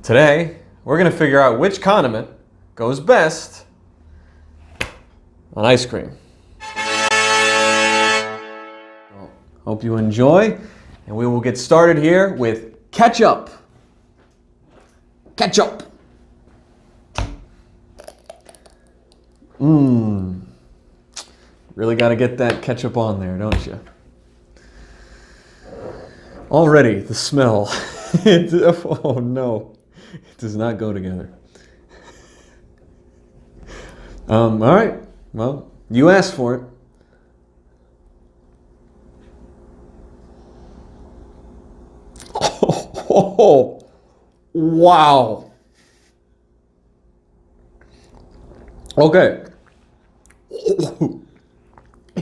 Today, we're going to figure out which condiment goes best on ice cream. Well, hope you enjoy, and we will get started here with ketchup. Ketchup. Really got to get that ketchup on there, don't you? Already, the smell. Oh no, it does not go together. All right, well, you asked for it. Oh, wow. Okay.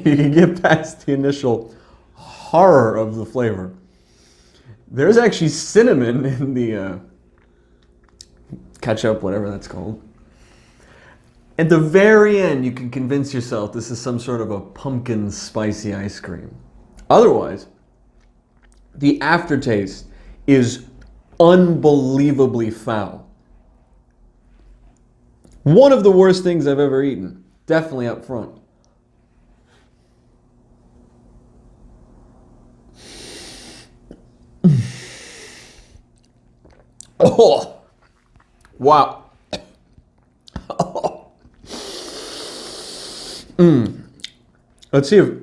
You can get past the initial horror of the flavor. There's actually cinnamon in the ketchup, whatever that's called. At the very end, you can convince yourself this is some sort of a pumpkin spicy ice cream. Otherwise, the aftertaste is unbelievably foul. One of the worst things I've ever eaten, definitely up front. Oh, wow. Let's see if,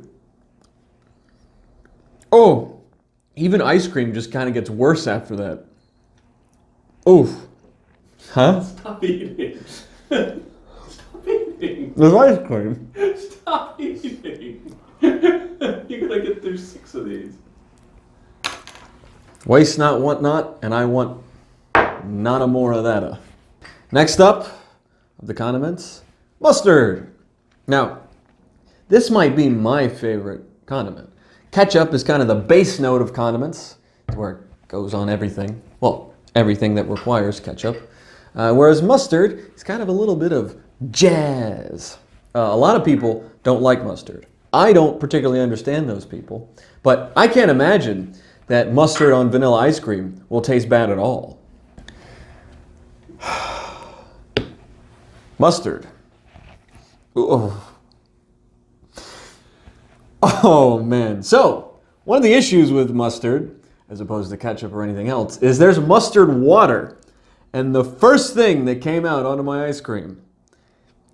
even ice cream just kind of gets worse after that. Oof. Huh? Stop eating. Stop eating. There's ice cream. Stop eating. You're gonna get through 6 of these. Waste not, want not, and I want none more of that. Next up, of the condiments, mustard. Now, this might be my favorite condiment. Ketchup is kind of the base note of condiments. It's where it goes on everything. Well, everything that requires ketchup. Whereas mustard is kind of a little bit of jazz. A lot of people don't like mustard. I don't particularly understand those people, but I can't imagine that mustard on vanilla ice cream will taste bad at all. Mustard. Oh. Oh man. So, one of the issues with mustard, as opposed to ketchup or anything else, is there's mustard water. And the first thing that came out onto my ice cream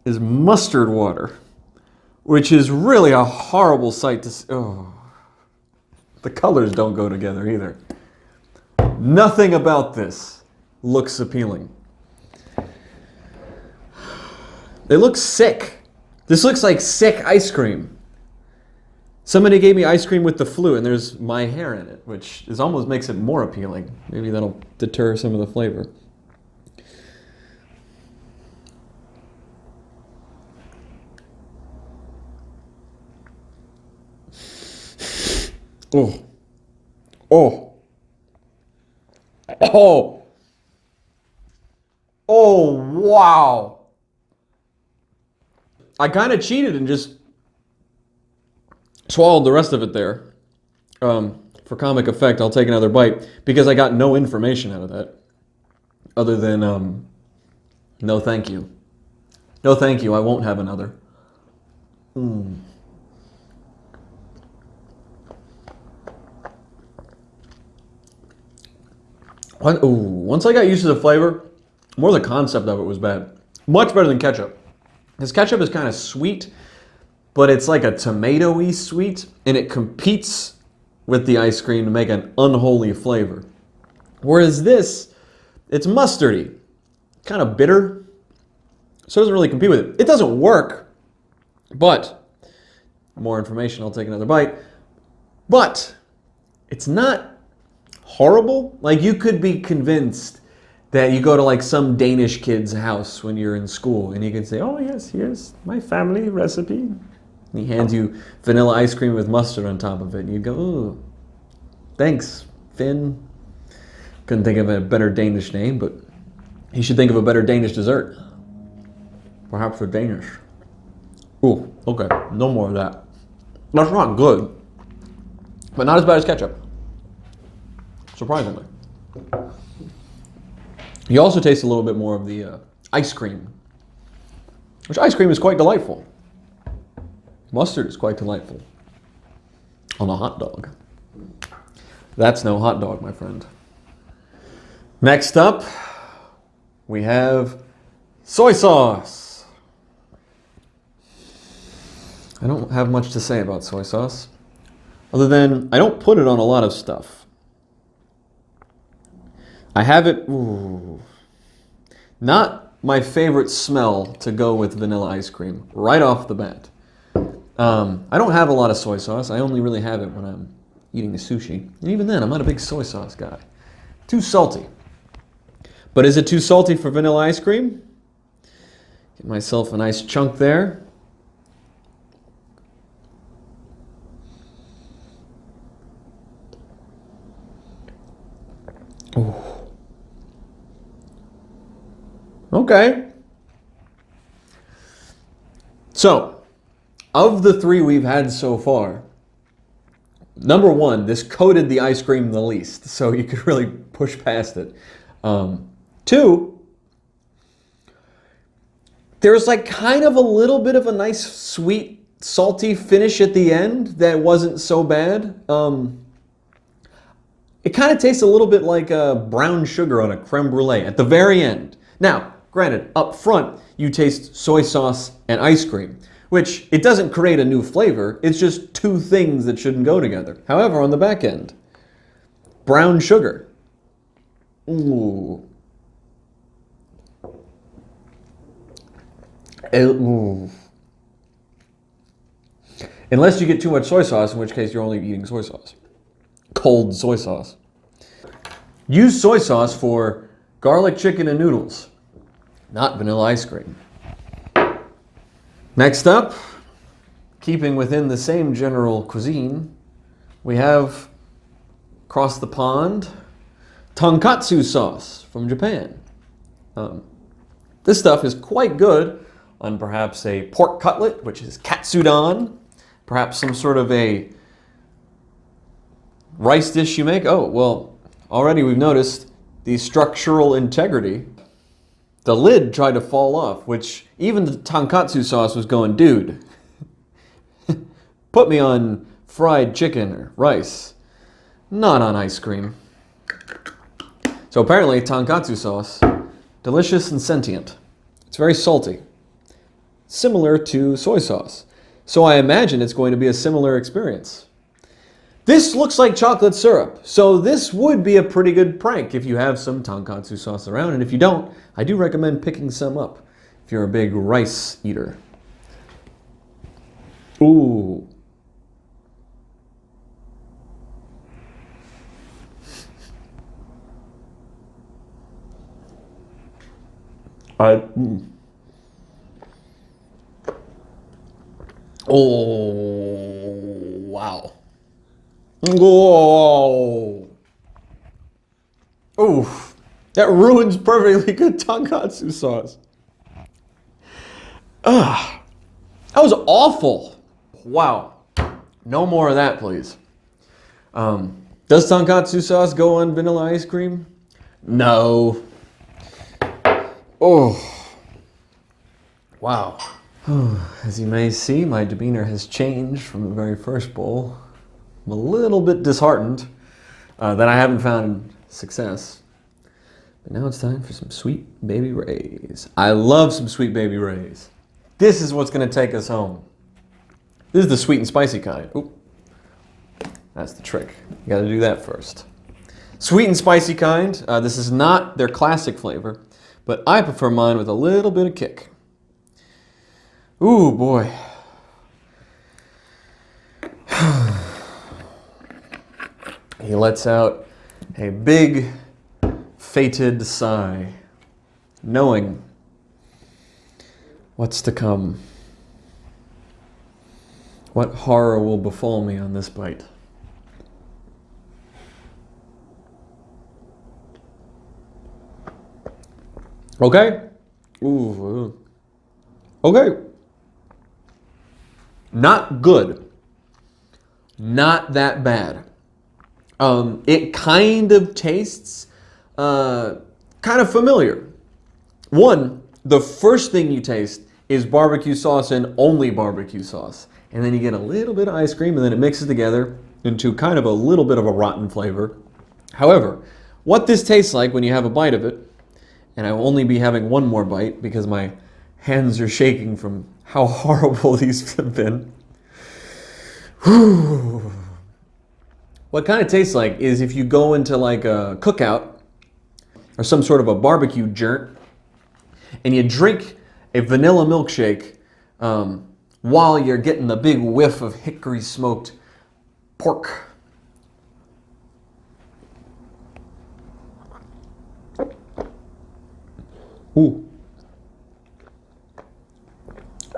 is mustard water, which is really a horrible sight to see. Oh. The colors don't go together either. Nothing about this looks appealing. It looks sick. This looks like sick ice cream. Somebody gave me ice cream with the flu and there's my hair in it, which almost makes it more appealing. Maybe that'll deter some of the flavor. Oh. Oh. Oh. Oh, wow. I kind of cheated and just swallowed the rest of it there. For comic effect, I'll take another bite because I got no information out of that other than no thank you. No thank you, I won't have another. Once I got used to the flavor, more the concept of it was bad. Much better than ketchup. Because ketchup is kind of sweet, but it's like a tomato-y sweet, and it competes with the ice cream to make an unholy flavor. Whereas this, it's mustardy, kind of bitter, so it doesn't really compete with it. It doesn't work, but more information, I'll take another bite. But it's not horrible. Like, you could be convinced that you go to like some Danish kid's house when you're in school and you can say, oh yes, here's my family recipe. And he hands you vanilla ice cream with mustard on top of it and you go, ooh, thanks, Finn. Couldn't think of a better Danish name, but you should think of a better Danish dessert. Perhaps they're Danish. Ooh, okay, no more of that. That's not good, but not as bad as ketchup, surprisingly. You also taste a little bit more of the ice cream, which ice cream is quite delightful. Mustard is quite delightful on a hot dog. That's no hot dog, my friend. Next up, we have soy sauce. I don't have much to say about soy sauce, other than I don't put it on a lot of stuff. I have it, not my favorite smell to go with vanilla ice cream right off the bat. I don't have a lot of soy sauce. I only really have it when I'm eating the sushi. And even then, I'm not a big soy sauce guy. Too salty. But is it too salty for vanilla ice cream? Get myself a nice chunk there. Ooh. Okay. So, of the three we've had so far, number one, this coated the ice cream the least, so you could really push past it. Two, there's like kind of a little bit of a nice sweet, salty finish at the end that wasn't so bad. It kind of tastes a little bit like brown sugar on a creme brulee at the very end. Now, granted, up front, you taste soy sauce and ice cream, which it doesn't create a new flavor. It's just two things that shouldn't go together. However, on the back end, brown sugar. Ooh. Ooh. Unless you get too much soy sauce, in which case you're only eating soy sauce. Cold soy sauce. Use soy sauce for garlic chicken and noodles, not vanilla ice cream. Next up, keeping within the same general cuisine, we have, across the pond, Tonkatsu Sauce from Japan. This stuff is quite good on perhaps a pork cutlet, which is katsudon, perhaps some sort of a rice dish you make. Oh, well, already we've noticed the structural integrity. The lid tried to fall off, which even the tonkatsu sauce was going, dude, put me on fried chicken or rice, not on ice cream. So apparently tonkatsu sauce, delicious and sentient. It's very salty, similar to soy sauce. So I imagine it's going to be a similar experience. This looks like chocolate syrup, so this would be a pretty good prank if you have some tonkatsu sauce around, and if you don't, I do recommend picking some up if you're a big rice eater. Ooh. Oh, wow. Whoa. Oof. That ruins perfectly good tonkatsu sauce. Ugh. That was awful. Wow. No more of that, please. Does tonkatsu sauce go on vanilla ice cream? No. Oh. Wow. As you may see, my demeanor has changed from the very first bowl. I'm a little bit disheartened that I haven't found success. But now it's time for some Sweet Baby Ray's. I love some Sweet Baby Ray's. This is what's going to take us home. This is the sweet and spicy kind. Oop. That's the trick. You got to do that first. Sweet and spicy kind. This is not their classic flavor, but I prefer mine with a little bit of kick. Ooh, boy. He lets out a big, fated sigh, knowing what's to come. What horror will befall me on this bite? Okay. Ooh. Okay. Not good. Not that bad. It kind of tastes kind of familiar. One, the first thing you taste is barbecue sauce and only barbecue sauce. And then you get a little bit of ice cream and then it mixes together into kind of a little bit of a rotten flavor. However, what this tastes like when you have a bite of it, and I will only be having one more bite because my hands are shaking from how horrible these have been. What kind of tastes like is if you go into like a cookout or some sort of a barbecue joint and you drink a vanilla milkshake while you're getting the big whiff of hickory smoked pork. Ooh.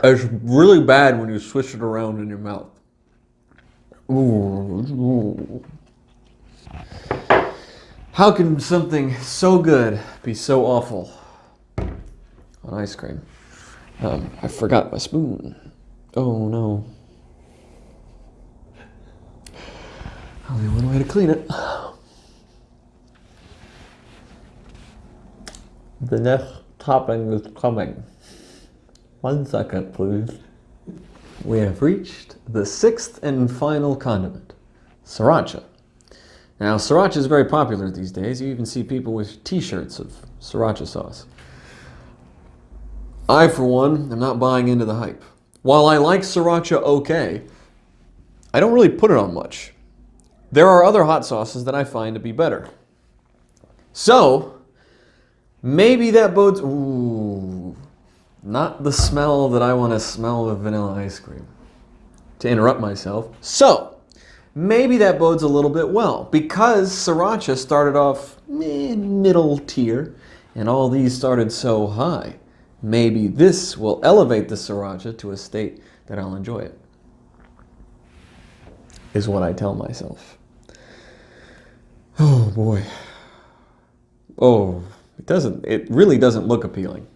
It's really bad when you swish it around in your mouth. Ooh. How can something so good be so awful on ice cream? I forgot my spoon. Oh no. Only one way to clean it. The next topping is coming. 1 second, please. We have reached the 6th and final condiment, Sriracha. Now, Sriracha is very popular these days. You even see people with t-shirts of Sriracha sauce. I, for one, am not buying into the hype. While I like Sriracha okay, I don't really put it on much. There are other hot sauces that I find to be better. So, maybe that bodes... Ooh, not the smell that I want to smell with vanilla ice cream. To interrupt myself. So, maybe that bodes a little bit well. Because Sriracha started off middle tier, and all these started so high. Maybe this will elevate the Sriracha to a state that I'll enjoy it. Is what I tell myself. Oh boy. Oh, it really doesn't look appealing.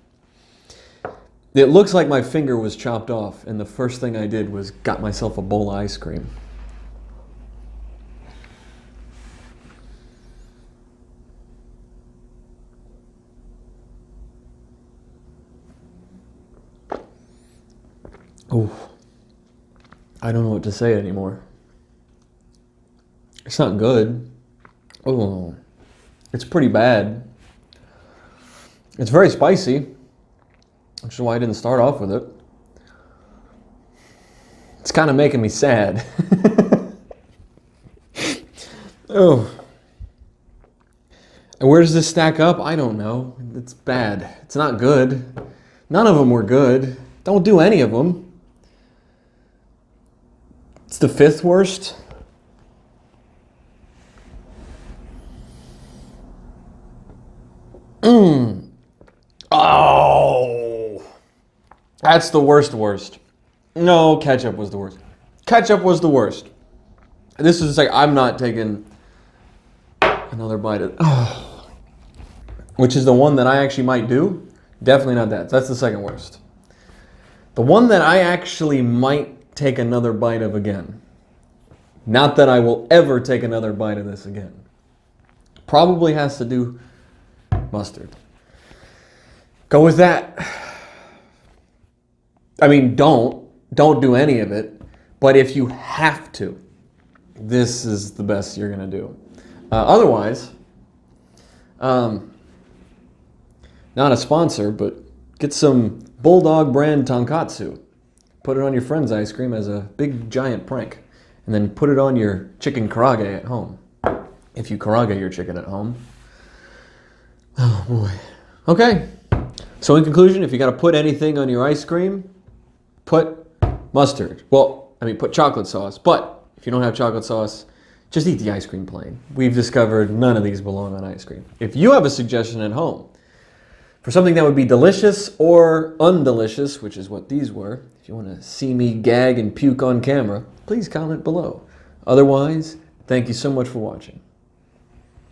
It looks like my finger was chopped off and the first thing I did was got myself a bowl of ice cream. Oh, I don't know what to say anymore. It's not good. Oh, it's pretty bad. It's very spicy, which is why I didn't start off with it. It's kind of making me sad. Oh. And where does this stack up? I don't know. It's bad. It's not good. None of them were good. Don't do any of them. It's the 5th worst. Oh, that's the worst. No, ketchup was the worst. Ketchup was the worst. This is like, I'm not taking another bite of, which is the one that I actually might do. Definitely not that. That's the 2nd worst. The one that I actually might take another bite of again. Not that I will ever take another bite of this again. Probably has to do mustard. Go with that. I mean, don't do any of it. But if you have to, this is the best you're gonna do. Otherwise, not a sponsor, but get some Bulldog brand Tonkatsu. Put it on your friend's ice cream as a big giant prank. And then put it on your chicken karaage at home. If you karaage your chicken at home. Oh boy. Okay. So in conclusion, if you got to put anything on your ice cream, put mustard. Well, I mean, put chocolate sauce. But if you don't have chocolate sauce, just eat the ice cream plain. We've discovered none of these belong on ice cream. If you have a suggestion at home for something that would be delicious or undelicious, which is what these were, if you want to see me gag and puke on camera, please comment below. Otherwise, thank you so much for watching.